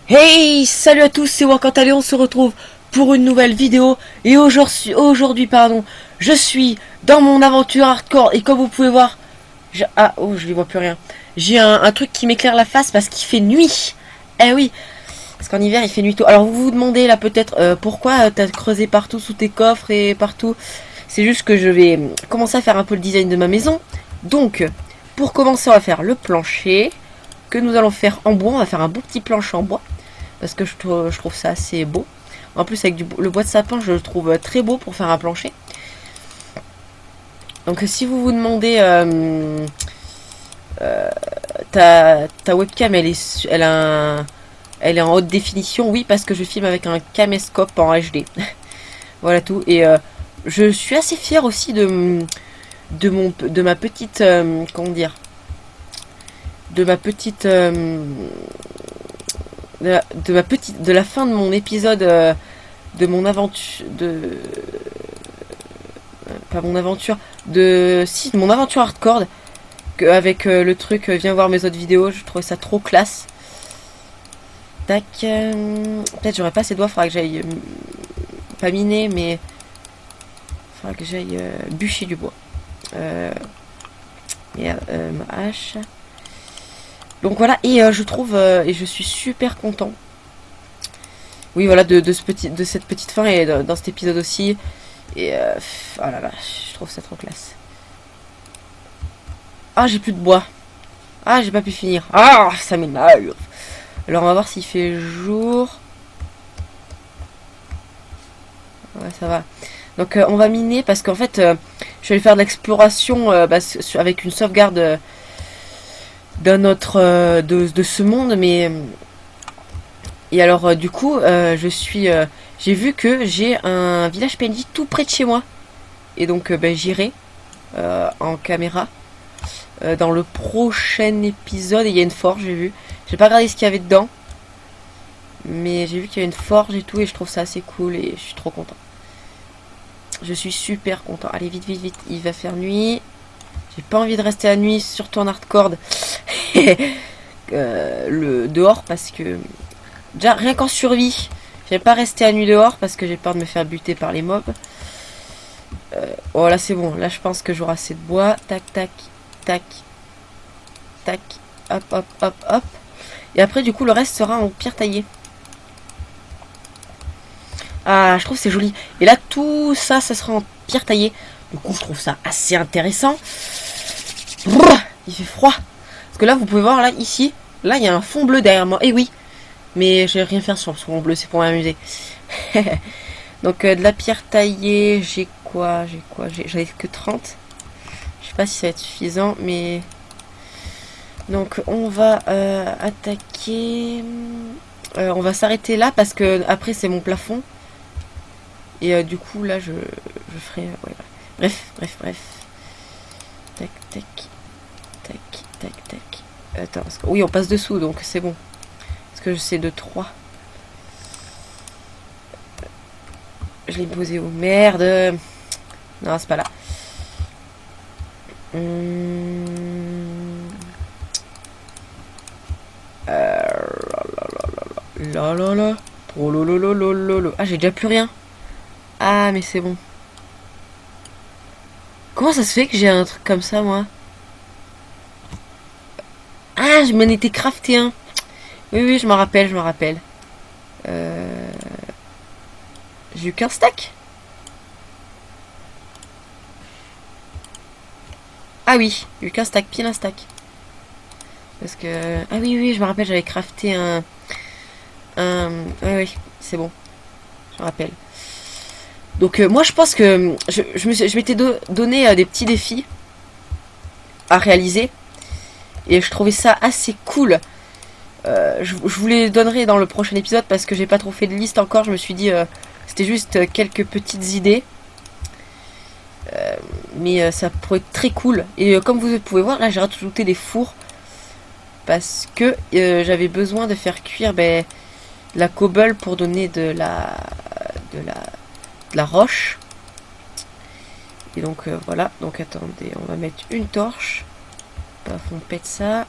Hey, salut à tous, c'est Wakantale, on se retrouve pour une nouvelle vidéo. Et aujourd'hui, je suis dans mon aventure hardcore. Et comme vous pouvez voir, je ne vois plus rien. J'ai un truc qui m'éclaire la face parce qu'il fait nuit. Eh oui, parce qu'en hiver il fait nuit tôt. Alors vous vous demandez là peut-être pourquoi t'as creusé partout sous tes coffres et partout. C'est juste que je vais commencer à faire un peu le design de ma maison. Donc, pour commencer, on va faire le plancher que nous allons faire en bois. On va faire un beau petit plancher en bois parce que je trouve ça assez beau. En plus, avec le bois de sapin, je le trouve très beau pour faire un plancher. Donc, si vous vous demandez, ta webcam, elle est en haute définition. Oui, parce que je filme avec un caméscope en HD. Voilà tout. Et je suis assez fière aussi de ma petite, comment dire, de ma petite, de la fin de mon épisode, de mon aventure, pas mon aventure, de mon aventure hardcore, avec le truc, viens voir mes autres vidéos, je trouvais ça trop classe. Tac, peut-être j'aurais pas assez de doigts, faudra que j'aille, pas miner, mais faudra que j'aille bûcher du bois. Et ma hache. Donc voilà, et je trouve, et je suis super content. Oui, voilà, de cette petite fin et dans cet épisode aussi. Et oh là là, je trouve ça trop classe. Ah, j'ai plus de bois. Ah, j'ai pas pu finir. Ah, ça m'énerve. Alors, on va voir s'il fait jour. Ouais, ça va. Donc, on va miner parce qu'en fait, je vais aller faire de l'exploration avec une sauvegarde d'un autre de ce monde, mais et alors du coup, j'ai vu que j'ai un village PNJ tout près de chez moi, et donc j'irai en caméra dans le prochain épisode. Et il y a une forge, j'ai vu. J'ai pas regardé ce qu'il y avait dedans, mais j'ai vu qu'il y a une forge et tout, et je trouve ça assez cool et je suis trop content. Je suis super content. Allez, vite, vite, vite. Il va faire nuit. J'ai pas envie de rester à nuit, surtout en hardcore. Le dehors parce que déjà rien qu'en survie, j'aime pas rester à nuit dehors parce que j'ai peur de me faire buter par les mobs. Oh là c'est bon, là je pense que j'aurai assez de bois. Tac tac tac tac, hop hop hop hop. Et après du coup le reste sera en pierre taillée. Ah, je trouve c'est joli. Et là tout ça, ça sera en pierre taillée. Du coup je trouve ça assez intéressant. Il fait froid. Parce que là vous pouvez voir là ici, là il y a un fond bleu derrière moi. Et oui, mais je vais rien faire sur le fond bleu, c'est pour m'amuser. Donc de la pierre taillée, j'ai quoi? J'avais que 30. Je sais pas si ça va être suffisant, mais... Donc on va attaquer... on va s'arrêter là parce que après c'est mon plafond. Et du coup là je ferai... ouais. Bref. Tac, tac, tac, tac, tac. Attends, parce que... oui on passe dessous donc c'est bon. Parce que c'est de 3. Je l'ai posé où? Merde. Non, c'est pas là. Là. Oh lolo. Ah, j'ai déjà plus rien. Ah, mais c'est bon. Comment ça se fait que j'ai un truc comme ça, moi? Ah, je m'en étais crafté un. Oui, je m'en rappelle. J'ai eu qu'un stack. Ah oui, j'ai eu qu'un stack, pile un stack. Parce que... ah oui, je me rappelle, j'avais crafté oui, c'est bon. Je me rappelle. Donc moi je pense que je m'étais donné des petits défis à réaliser. Et je trouvais ça assez cool. Je vous les donnerai dans le prochain épisode parce que j'ai pas trop fait de liste encore. Je me suis dit c'était juste quelques petites idées. Mais ça pourrait être très cool. Et comme vous pouvez voir, là j'ai rajouté des fours. Parce que j'avais besoin de faire cuire la cobble pour donner de la roche. Et donc voilà. Donc attendez, on va mettre une torche. Paf, on pète ça.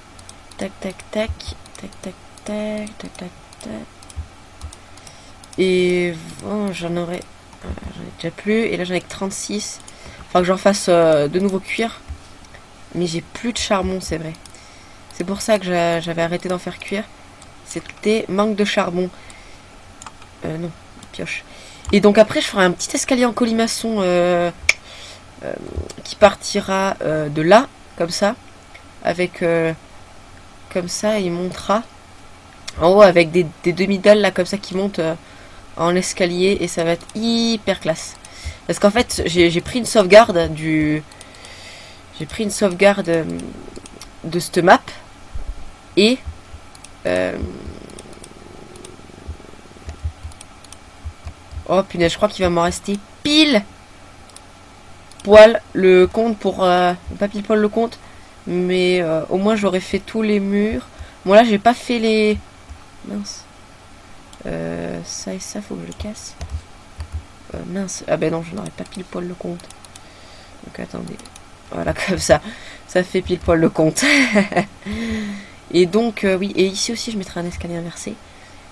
Tac. Et bon, j'en ai déjà plus. Et là, j'en ai que 36. Faudra que j'en fasse de nouveau cuire. Mais j'ai plus de charbon, c'est vrai. C'est pour ça que j'avais arrêté d'en faire cuire. C'était manque de charbon. Non, pioche. Et donc après, je ferai un petit escalier en colimaçon qui partira de là, comme ça. Avec comme ça, il montera en haut avec des demi-dalles là, comme ça, qui montent en escalier. Et ça va être hyper classe. Parce qu'en fait, j'ai pris une sauvegarde du... J'ai pris une sauvegarde de cette map. Et... oh punaise, je crois qu'il va m'en rester pile poil le compte pour... pas pile poil le compte. Mais au moins j'aurais fait tous les murs. Bon là j'ai pas fait les... Mince. Ça et ça, faut que je le casse. Mince. Ah ben non, je n'aurais pas pile poil le compte. Donc attendez. Voilà, comme ça. Ça fait pile poil le compte. Et donc, oui. Et ici aussi, je mettrai un escalier inversé.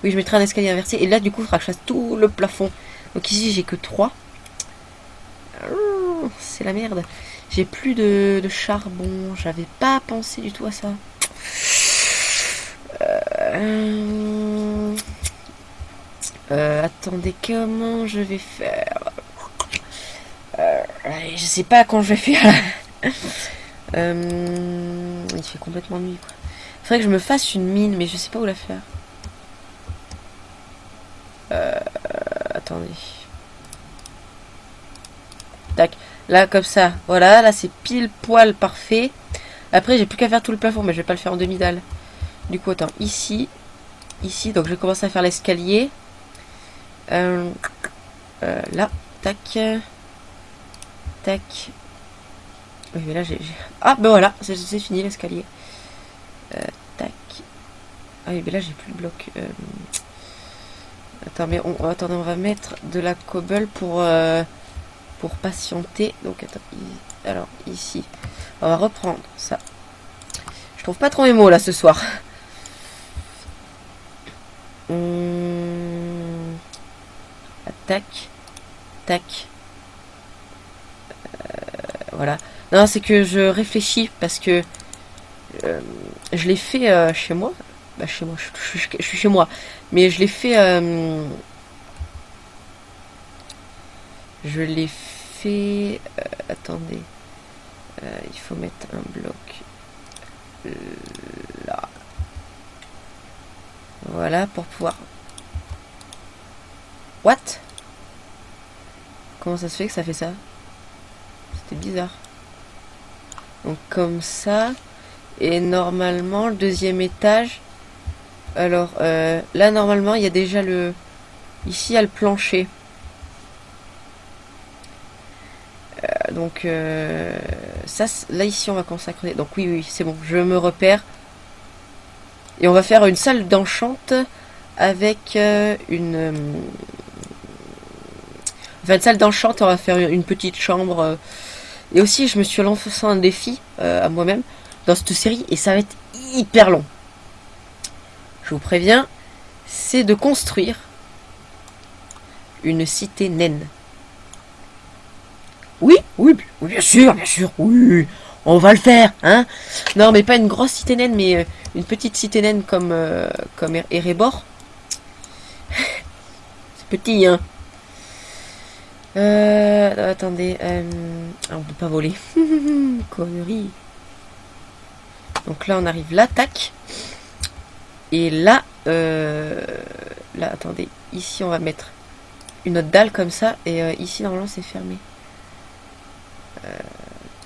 Oui, je mettrai un escalier inversé. Et là, du coup, il faudra que je fasse tout le plafond. Donc ici, j'ai que 3. C'est la merde. J'ai plus de charbon. J'avais pas pensé du tout à ça. Attendez, comment je vais faire? Je sais pas quand je vais faire. Il fait complètement nuit, quoi. Faudrait que je me fasse une mine, mais je sais pas où la faire. Attendez. Tac. Là, comme ça. Voilà, là, c'est pile poil parfait. Après, j'ai plus qu'à faire tout le plafond, mais je vais pas le faire en demi-dalle. Du coup, attends. Ici. Ici, donc je vais commencer à faire l'escalier. Là. Tac. Tac. Oui, mais là, j'ai... Ah, ben voilà. C'est fini, l'escalier. Tac. Ah oui, mais là, j'ai plus de bloc. Attends, mais attendez, on va mettre de la cobble pour patienter. Donc, attends. Alors, ici. On va reprendre ça. Je trouve pas trop mes mots, là, ce soir. Tac. Tac. Voilà. Non, c'est que je réfléchis parce que je l'ai fait chez moi. Bah, chez moi, je suis chez moi. Mais je l'ai fait... je l'ai fait... attendez. Il faut mettre un bloc là. Voilà, pour pouvoir... What? Comment ça se fait que ça fait ça? C'était bizarre. Donc comme ça. Et normalement, le deuxième étage... Alors, là, normalement, il y a déjà le... Ici, il y a le plancher. Donc, ça, là, ici, on va consacrer... Donc, oui, oui, c'est bon, je me repère. Et on va faire une salle d'enchante avec une... Enfin, une salle d'enchante, on va faire une petite chambre. Et aussi, je me suis lancé un défi à moi-même dans cette série. Et ça va être hyper long. Je vous préviens, c'est de construire une cité naine. Oui, oui, bien sûr, oui, on va le faire, hein. Non, mais pas une grosse cité naine, mais une petite cité naine comme Erebor. C'est petit, hein. Attendez, on peut pas voler. Connerie. Donc là, on arrive là, tac. Et là, là, attendez, ici on va mettre une autre dalle comme ça, et ici normalement c'est fermé.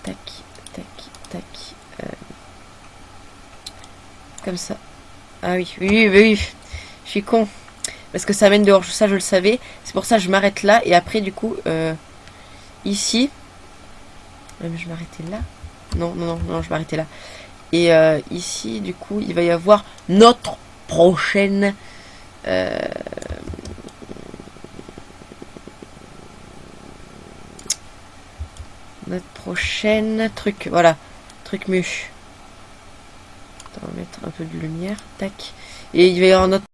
Tac, tac, tac, comme ça. Ah oui, oui, je suis con, parce que ça mène dehors, ça je le savais, c'est pour ça que je m'arrête là, et après du coup, ici, mais je m'arrêtais là. Non, je m'arrêtais là. Et ici, du coup, il va y avoir notre prochaine... notre prochaine truc. Voilà. Truc mûche. On va mettre un peu de lumière. Tac. Et il va y avoir notre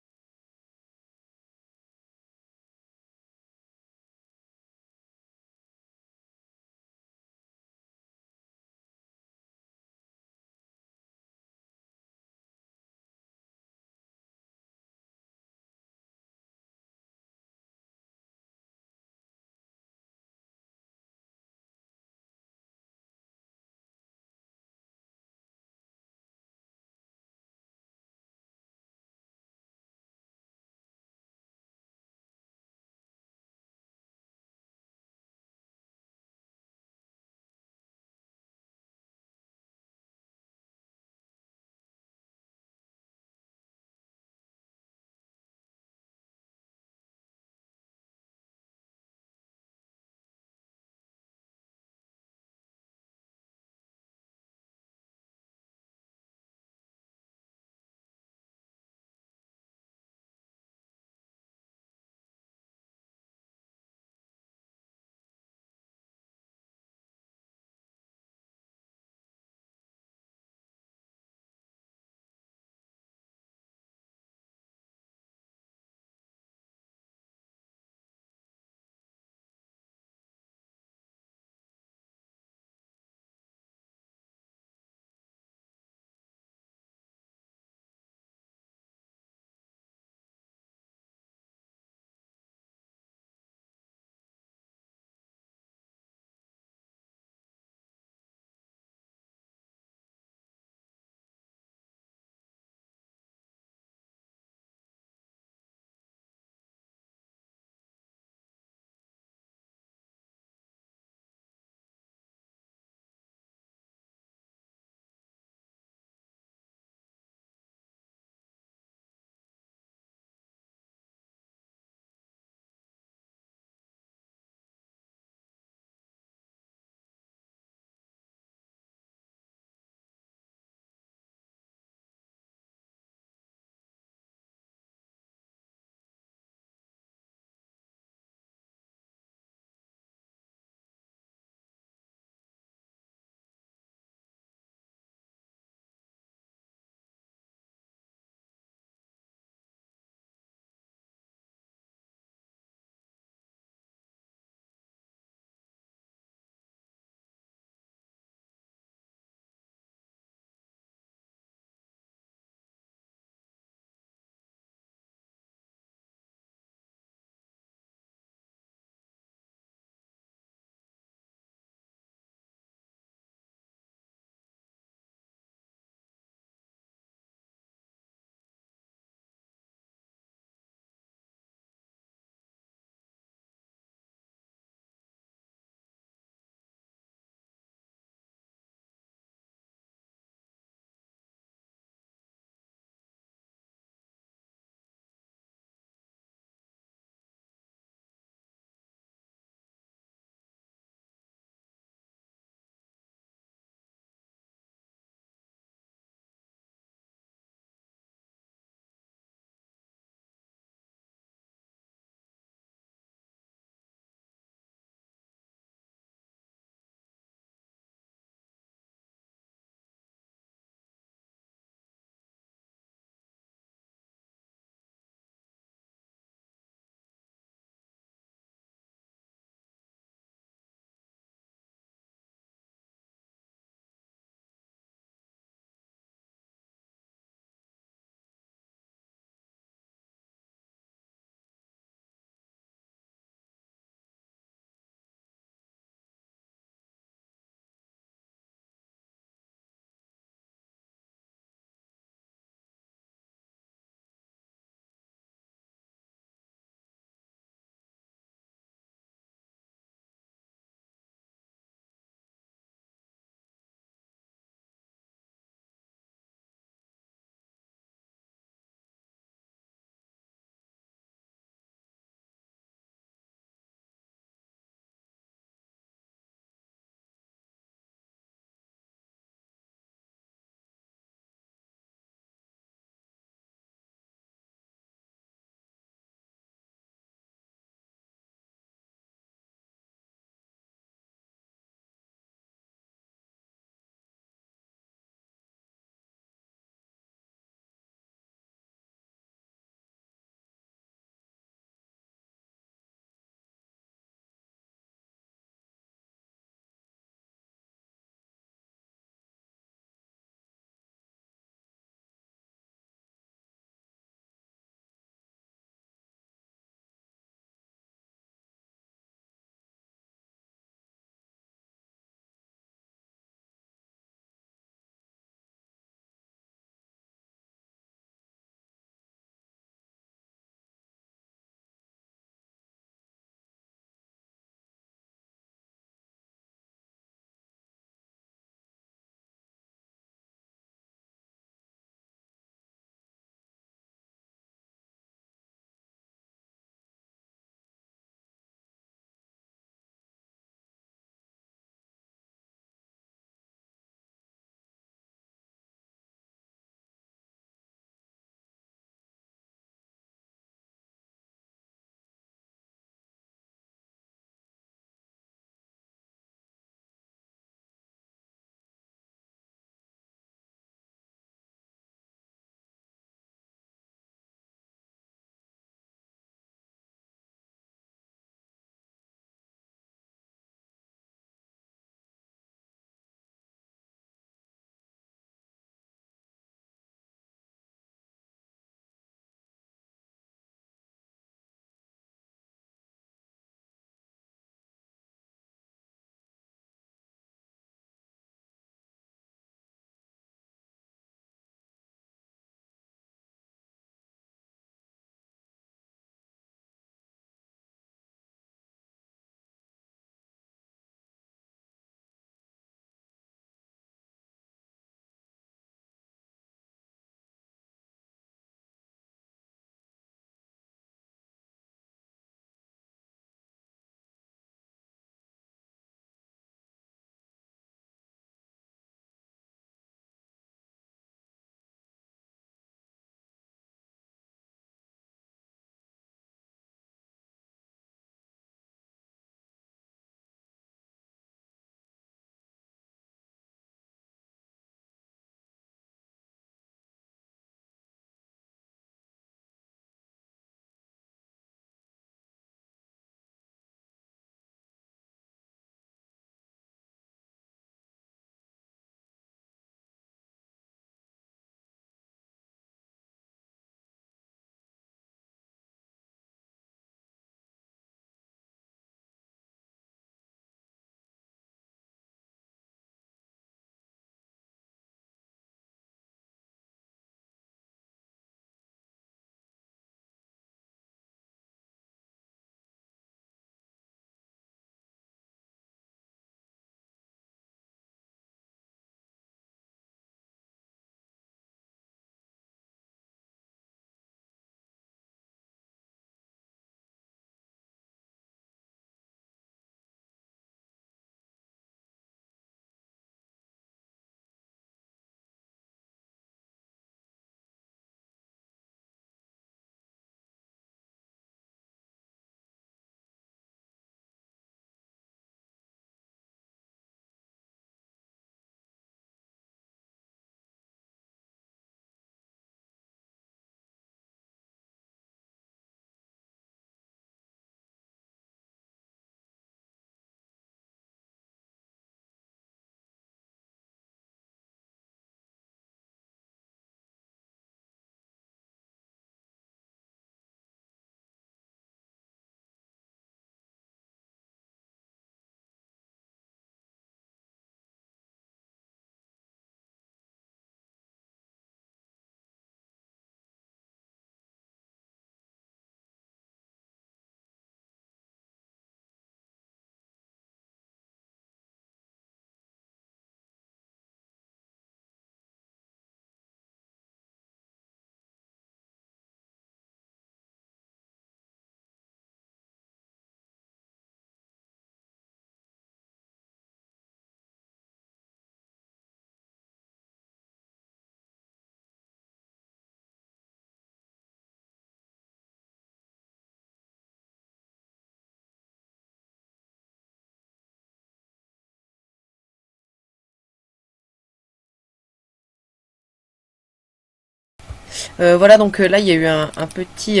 Voilà, donc là, il y a eu un petit...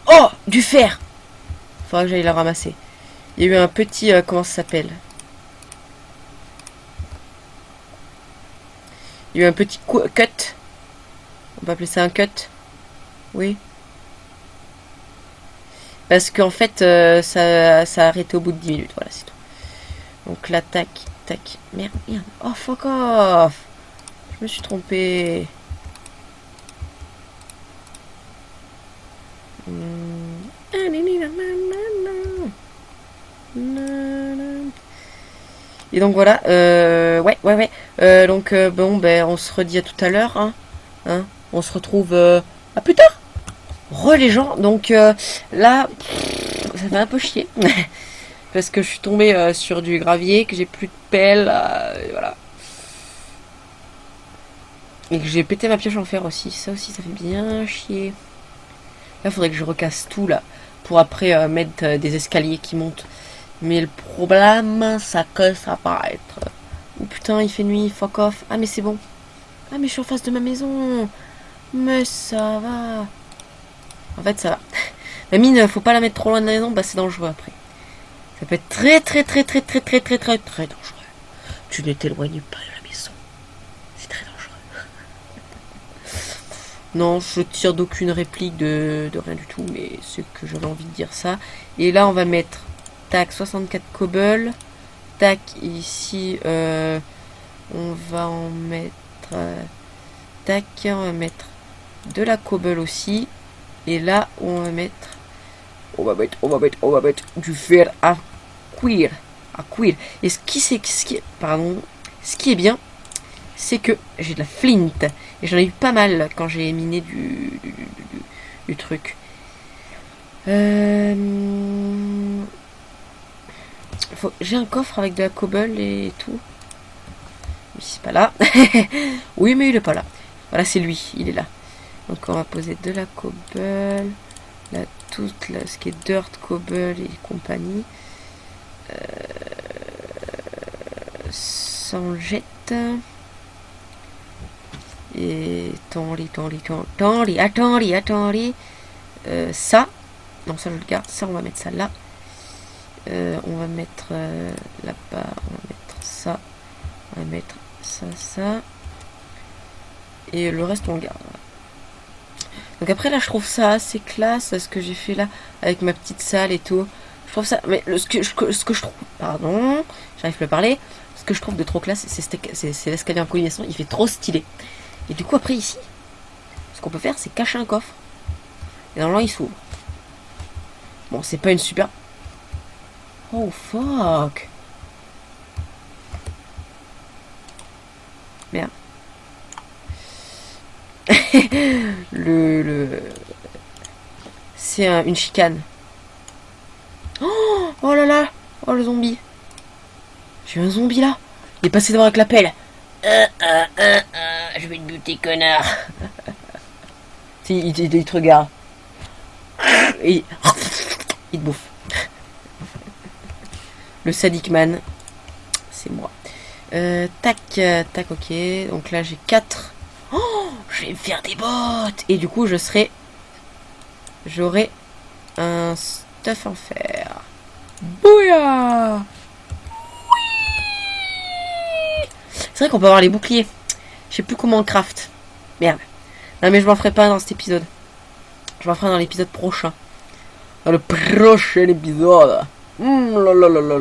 Oh, du fer. Faudra que j'aille la ramasser. Il y a eu un petit... comment ça s'appelle? Il y a eu un petit cut. On va appeler ça un cut. Oui. Parce qu'en fait, ça a arrêté au bout de 10 minutes. Voilà, c'est tout. Donc là, tac, tac. Merde, merde. Oh, fuck off. Je me suis trompé. Et donc voilà, ouais. Donc bon, ben on se redit à tout à l'heure, hein. On se retrouve à plus tard. Les gens, donc là, ça fait un peu chier. Parce que je suis tombée sur du gravier, que j'ai plus de pelle, et voilà. Et que j'ai pété ma pioche en fer aussi. Ça aussi, ça fait bien chier. Là, faudrait que je recasse tout, là. Pour après mettre des escaliers qui montent. Mais le problème, ça que ça va être... Oh putain, il fait nuit, fuck off. Ah, mais c'est bon. Ah, mais je suis en face de ma maison. Mais ça va. En fait, ça va. La mine, faut pas la mettre trop loin de la maison, bah c'est dangereux après. Ça peut être très dangereux. Tu ne t'éloignes pas de la maison. C'est très dangereux. Non, je tire d'aucune réplique de rien du tout, mais c'est que j'avais envie de dire ça. Et là, on va mettre, tac, 64 cobble. Tac, ici, on va en mettre, tac, on va mettre de la cobble aussi. Et là, on va mettre du fer à cuire. Et ce qui est bien, c'est que j'ai de la flint. Et j'en ai eu pas mal quand j'ai miné du truc. J'ai un coffre avec de la cobble et tout. Mais c'est pas là. Oui, mais il est pas là. Voilà, c'est lui, il est là. Donc on va poser de la cobble. Là, tout là, ce qui est dirt, cobble et compagnie. S'en jette. Et attendez. Ça. Non, ça je le garde. Ça, on va mettre ça là. On va mettre là-bas. On va mettre ça. On va mettre ça. Et le reste, on le garde. Voilà. Donc après, là, je trouve ça assez classe, ce que j'ai fait là, avec ma petite salle et tout. Je trouve ça... Mais ce que je trouve... Pardon, j'arrive plus à parler. Ce que je trouve de trop classe, c'est l'escalier en combinaison. Il fait trop stylé. Et du coup, après, ici, ce qu'on peut faire, c'est cacher un coffre. Et normalement, il s'ouvre. Bon, c'est pas une super... Oh, fuck. Merde. C'est une chicane. Oh là là. Oh, le zombie. J'ai un zombie là. Il est passé devant avec la pelle. Je vais te buter, connard. il te regarde. Et il te bouffe. Le sadic man, c'est moi. Tac, ok. Donc là, j'ai 4. Oh, je vais me faire des bottes. Et du coup, j'aurai un stuff en fer. Bouya. C'est vrai qu'on peut avoir les boucliers. Je sais plus comment on craft. Merde. Non, mais je m'en ferai pas dans cet épisode. Je m'en ferai dans l'épisode prochain. Dans le prochain épisode. Yeah.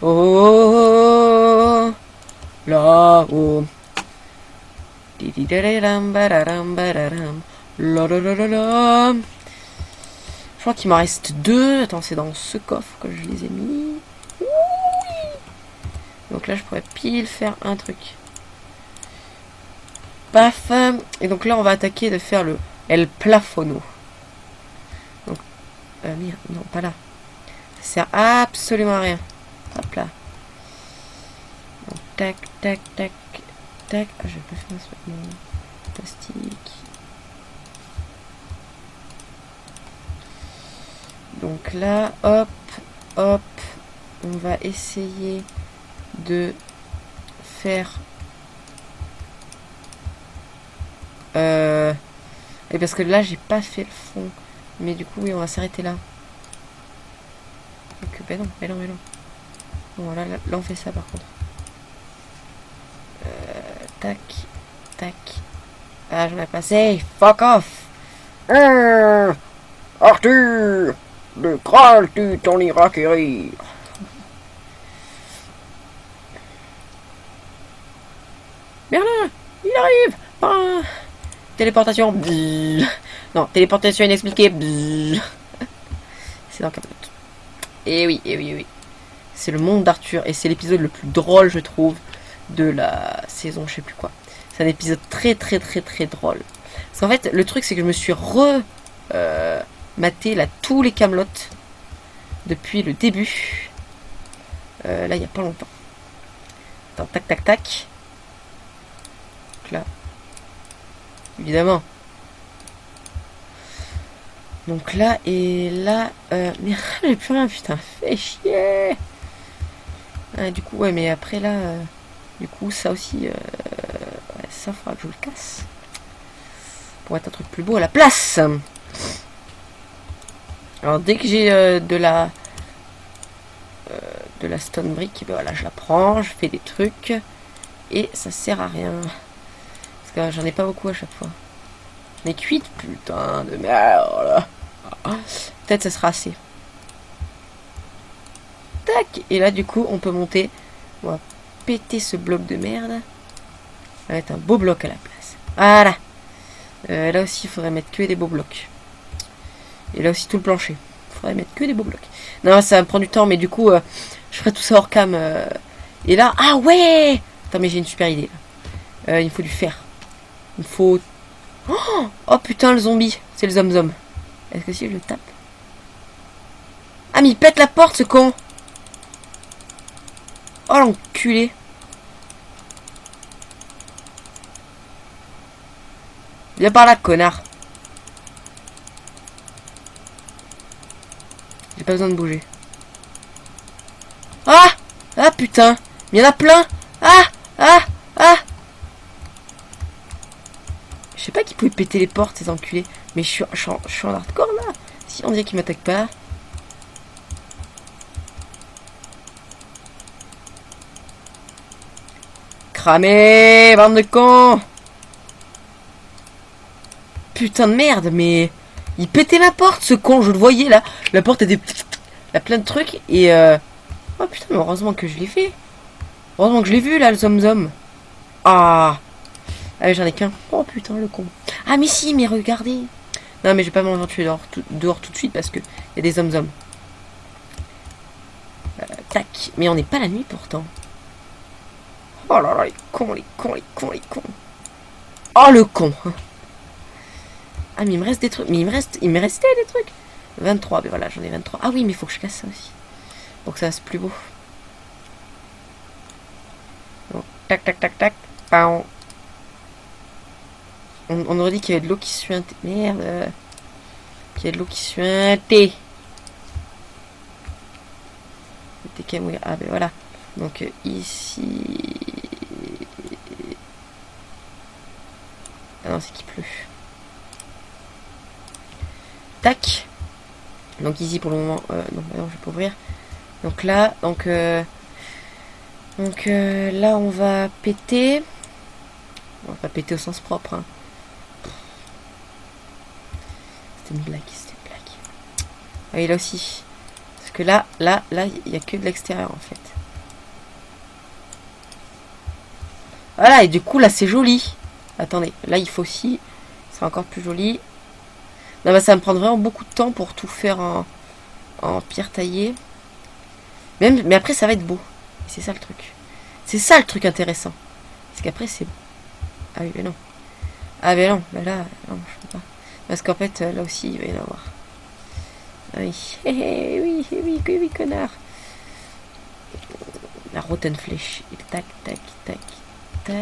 Oh, là-haut. Je crois qu'il m'en reste 2. Attends, c'est dans ce coffre que je les ai mis. Donc là, je pourrais pile faire un truc. Paf. Et donc là, on va attaquer de faire le El Plafono. Donc, merde, non, pas là. Ça sert absolument à rien. Hop là. Donc, tac. Ah, je vais pas faire ça. Non. Plastique. Donc là, hop. on va essayer de faire... Et parce que là, j'ai pas fait le fond. Mais du coup, oui, on va s'arrêter là. Donc, ben non, mais non, mais non. Bon, là, on fait ça par contre. Tac, tac. Ah, j'en ai passé. Fuck off. Arthur, de Kral, tu t'en iras quérir. Merlin, il arrive. Ah. Téléportation. Bzzz. Non, téléportation inexpliquée. Bzzz. C'est dans Camelot. Et oui, et oui, et oui. C'est le monde d'Arthur et c'est l'épisode le plus drôle, je trouve, de la saison, je sais plus quoi. C'est un épisode très très très très drôle. Parce qu'en fait, le truc c'est que je me suis maté là tous les Camelot depuis le début. Là, il y a pas longtemps. Attends, tac tac tac. Donc là, évidemment. Donc là et là, mais j'ai plus rien, putain, fait chier. Ah, du coup, ouais, mais après là, du coup, ça aussi, ouais, ça faudra que je le casse pour être un truc plus beau à la place. Alors dès que j'ai de la stone brick, ben voilà, je la prends, je fais des trucs et ça sert à rien parce que j'en ai pas beaucoup à chaque fois. J'en ai 8, putain de merde. Peut-être ça sera assez. Tac. Et là du coup on peut monter. On va péter ce bloc de merde. Ça va être un beau bloc à la place. Voilà. Là aussi il faudrait mettre que des beaux blocs. Et là aussi tout le plancher. Il faudrait mettre que des beaux blocs. Non, ça va me prendre du temps, mais du coup je ferai tout ça hors cam. Et là, ah ouais. Attends, mais j'ai une super idée. Il faut du fer. Il faut... Oh putain, le zombie. C'est le zom-zom. Est-ce que si je le tape? Ah, mais il pète la porte, ce con. Oh, l'enculé. Viens par là, connard. J'ai pas besoin de bouger. Ah. Ah, putain. Il y en a plein. Ah. Ah. Ah. Je sais pas qui pouvait péter les portes, ces enculés. Mais je suis en hardcore, là. Si, on dirait qu'ils m'attaquent pas. Cramé, bande de cons. Putain de merde, mais... Il pétait la porte, ce con, je le voyais, là. La porte était... Il y a plein de trucs, et... Oh putain, mais heureusement que je l'ai fait. Heureusement que je l'ai vu, là, le zom-zom. Ah. Ah mais j'en ai qu'un. Oh putain, le con. Ah mais si, mais regardez. Non mais je vais pas m'aventurer dehors tout de suite parce que il y a des zom-zom. Tac. Mais on n'est pas la nuit pourtant. Oh là là, les cons, les cons, les cons, les cons. Oh le con. Ah mais il me reste des trucs. Mais il me restait des trucs. 23, mais voilà, j'en ai 23. Ah oui, mais il faut que je casse ça aussi. Pour que ça fasse plus beau. Donc, tac, tac, tac, tac. Pam. On aurait dit qu'il y avait de l'eau qui suintait. Merde. Qu'il y a de l'eau qui suintait. Ah ben voilà. Donc ici. Ah non, c'est qu'il pleut. Tac. Donc ici pour le moment. Non, je vais pas ouvrir. Donc là, là on va péter. On va pas péter au sens propre. Hein. C'était une blague, c'était une blague. Ah oui, là aussi. Parce que là, il n'y a que de l'extérieur en fait. Voilà, et du coup là c'est joli. Attendez, là il faut aussi. C'est encore plus joli. Non, bah, ça va me prendre vraiment beaucoup de temps pour tout faire en pierre taillée. Mais après ça va être beau. C'est ça le truc. C'est ça le truc intéressant. Parce qu'après c'est... Ah oui, mais non. Ah mais non, bah là, non, je peux pas. Parce qu'en fait, là aussi, il va y en avoir. Ah oui, oui, connard. La rotten flèche. Et tac, tac, tac, tac.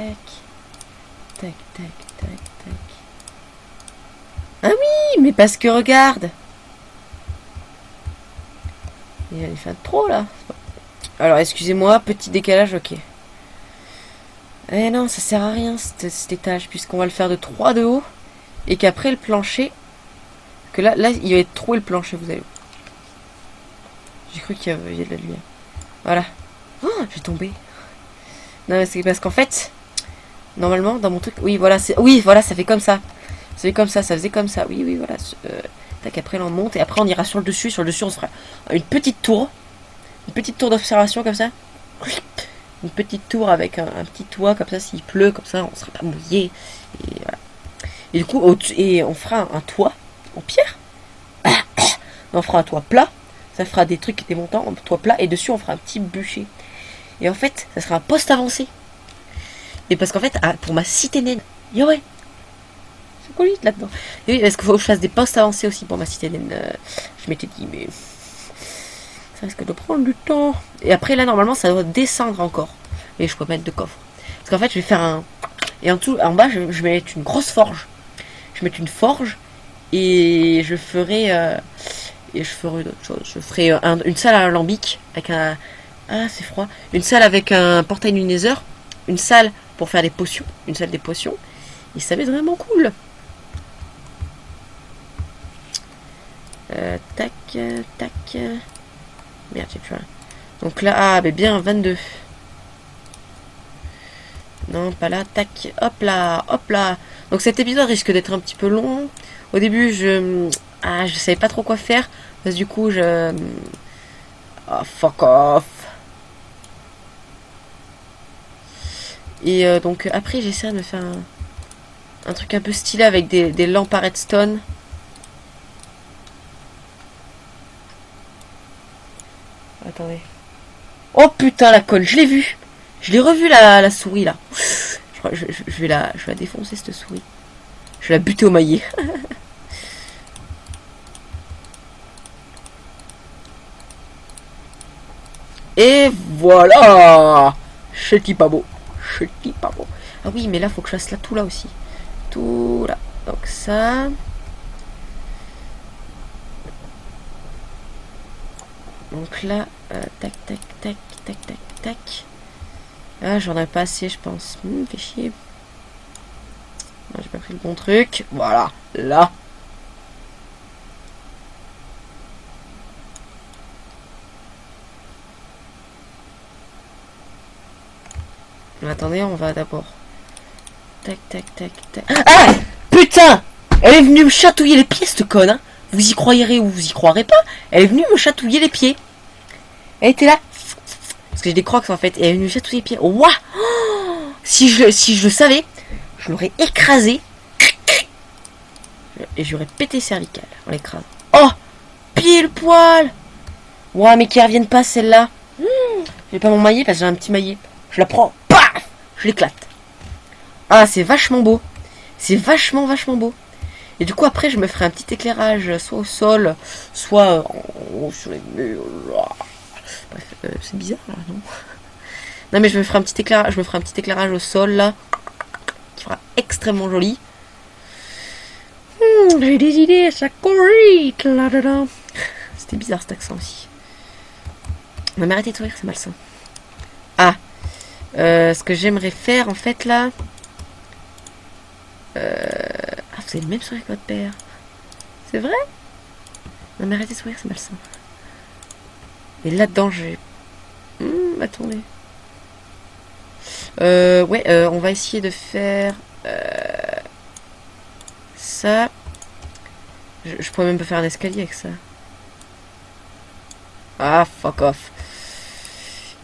Tac, tac, tac, tac. Ah oui, mais parce que regarde. Il fait trop là. Alors, excusez-moi, petit décalage, ok. Eh non, ça sert à rien cet étage, puisqu'on va le faire de 3 de haut. Et qu'après le plancher... Que là, il va être troué le plancher, vous allez. J'ai cru qu'il y avait de la lumière. Voilà. Oh, j'ai tombé. Non, c'est parce qu'en fait... Normalement, dans mon truc... Oui, voilà, ça fait comme ça. Ça fait comme ça, ça faisait comme ça. Oui, voilà. Tac, après, là, on monte. Et après, on ira sur le dessus. Sur le dessus, on se fera une petite tour. Une petite tour d'observation, comme ça. Une petite tour avec un petit toit, comme ça. S'il pleut, comme ça, on ne sera pas mouillé. Et voilà. Et du coup, on fera un toit en pierre. On fera un toit plat. Ça fera des trucs, des montants, un toit plat. Et dessus, on fera un petit bûcher. Et en fait, ça sera un poste avancé. Et parce qu'en fait, pour ma cité naine, yo ouais, c'est cool là-dedans. Et oui, parce qu'il faut que je fasse des postes avancés aussi pour ma cité naine. Je m'étais dit, mais ça risque de prendre du temps. Et après, là, normalement, ça doit descendre encore. Et je peux mettre de coffre. Parce qu'en fait, je vais faire un... Et en bas, je vais mettre une grosse forge. Je vais mettre une forge. Et je ferai... d'autres choses. Je ferai une salle alambic avec un... Ah, c'est froid. Une salle avec un portail du Nether. Une salle pour faire des potions. Une salle des potions. Et ça va être vraiment cool. Tac. Merde, j'ai plus rien. Donc là, bien 22. Non, pas là. Tac. Hop là. Donc cet épisode risque d'être un petit peu long. Au début, je savais pas trop quoi faire. Parce que du coup, oh, fuck off. Et donc après, j'essaie de me faire un truc un peu stylé avec des lampes à redstone. Attendez. Oh putain, la conne, je l'ai vue. Je l'ai revue la souris là. Je vais la défoncer cette souris. Je vais la buter au maillet. Et voilà. Ch'ti pas beau. Ah oui, mais là, faut que je fasse là, tout là aussi. Tout là. Donc ça. Donc là, tac. Ah, j'en ai pas assez, je pense. Fait chier. J'ai pas pris le bon truc. Voilà, là. Attendez, on va d'abord. Tac. Ah, putain! Elle est venue me chatouiller les pieds, cette conne, hein. Vous y croirez ou vous y croirez pas. Elle est venue me chatouiller les pieds. Elle était là. Parce que j'ai des crocs en fait. Et elle est venue me chatouiller les pieds. Ouah! Oh, si je le savais, je l'aurais écrasé. Et j'aurais pété cervical en l'écrasant. Oh! Pile poil! Ouah, mais qu'ils reviennent pas celle-là. J'ai pas mon maillet parce que j'ai un petit maillet. Je la prends. Paf! Je l'éclate. Ah, c'est vachement beau. C'est vachement beau. Et du coup, après, je me ferai un petit éclairage, soit au sol, soit sur les murs. Bref, c'est bizarre, là, non? Non, mais je me ferai un petit éclairage au sol, là, qui fera extrêmement joli. J'ai des idées, ça corrit, là-dedans. C'était bizarre, cet accent aussi. Non, mais arrêtez de sourire, c'est malsain. Ah, ce que j'aimerais faire, en fait, là... vous avez le même sourire que votre père. C'est vrai? Non mais arrêtez de sourire, c'est malsain. Et là-dedans, j'ai... attendez. On va essayer de faire... ça. Je pourrais même pas faire un escalier avec ça. Ah, fuck off.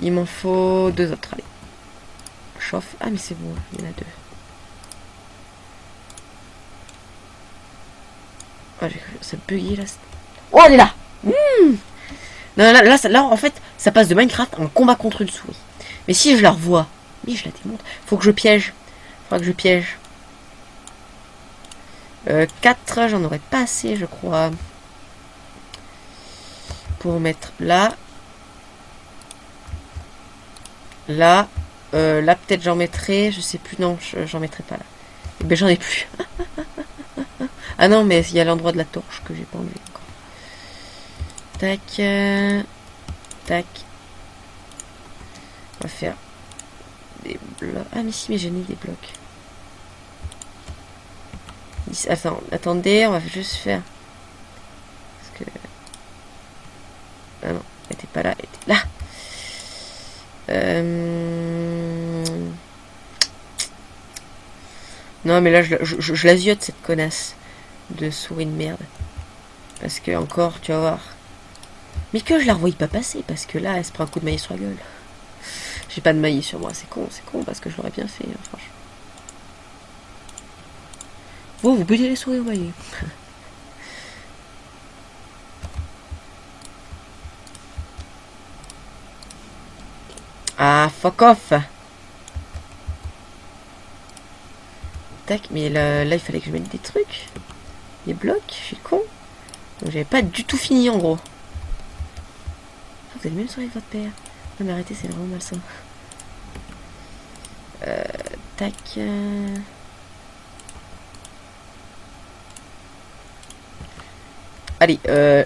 Il m'en faut 2 autres, allez. Chauffe. Ah mais c'est bon, il y en a 2. Oh, ça bugué là. Oh, elle est là. Non, là, en fait, ça passe de Minecraft en combat contre une souris. Mais si je la revois, mais je la démonte. Faut que je piège. Faudra que je piège. 4, j'en aurais pas assez, je crois. Pour mettre là. Là. Là, peut-être j'en mettrai. Je sais plus. Non, j'en mettrai pas là. Et ben, j'en ai plus. Ah non, mais il y a l'endroit de la torche que j'ai pas enlevé encore. Tac. Tac. va faire des blocs. Ah mais si, mais j'en ai des blocs. Attendez, on va juste faire. Parce que... Ah non, elle était pas là, elle était là. Non mais là je la ziote cette connasse de souris de merde. Parce que encore, tu vas voir. Mais que je la revoie pas passer, parce que là elle se prend un coup de maillet sur la gueule. J'ai pas de maillet sur moi, c'est con, parce que je l'aurais bien fait, hein, franchement. Vous butez les souris au maillet. Ah, fuck off. Tac, mais là il fallait que je mette des trucs. Des blocs, je suis con. Donc j'avais pas du tout fini en gros. Vous avez le même sourire avec votre père. Non mais arrêtez, c'est vraiment malsain. Tac. Allez,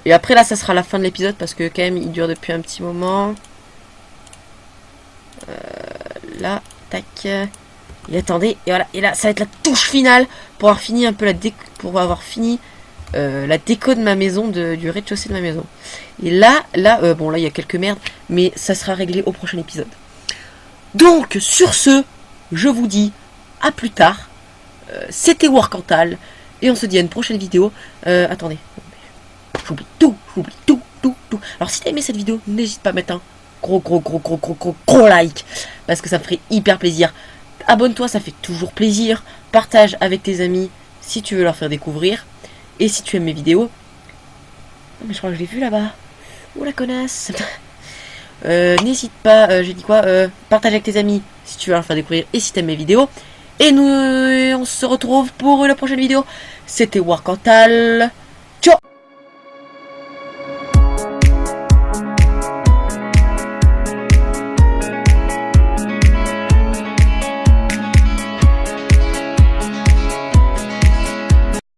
et après là ça sera la fin de l'épisode parce que quand même il dure depuis un petit moment. Là, tac. Et attendez, et voilà, et là ça va être la touche finale pour avoir fini un peu la déco, pour avoir fini la déco de ma maison, du rez-de-chaussée de ma maison. Et là, bon là il y a quelques merdes, mais ça sera réglé au prochain épisode. Donc sur ce, je vous dis à plus tard. C'était Warcantal et on se dit à une prochaine vidéo. Attendez, j'oublie tout. Alors si t'as aimé cette vidéo, n'hésite pas à mettre un gros like parce que ça me ferait hyper plaisir. Abonne-toi, ça fait toujours plaisir. Partage avec tes amis si tu veux leur faire découvrir. Et si tu aimes mes vidéos... Oh, mais je crois que je l'ai vu là-bas. Oh la connasse. N'hésite pas, j'ai dit quoi, partage avec tes amis si tu veux leur faire découvrir et si tu aimes mes vidéos. Et nous, on se retrouve pour la prochaine vidéo. C'était Warcantal. Ciao.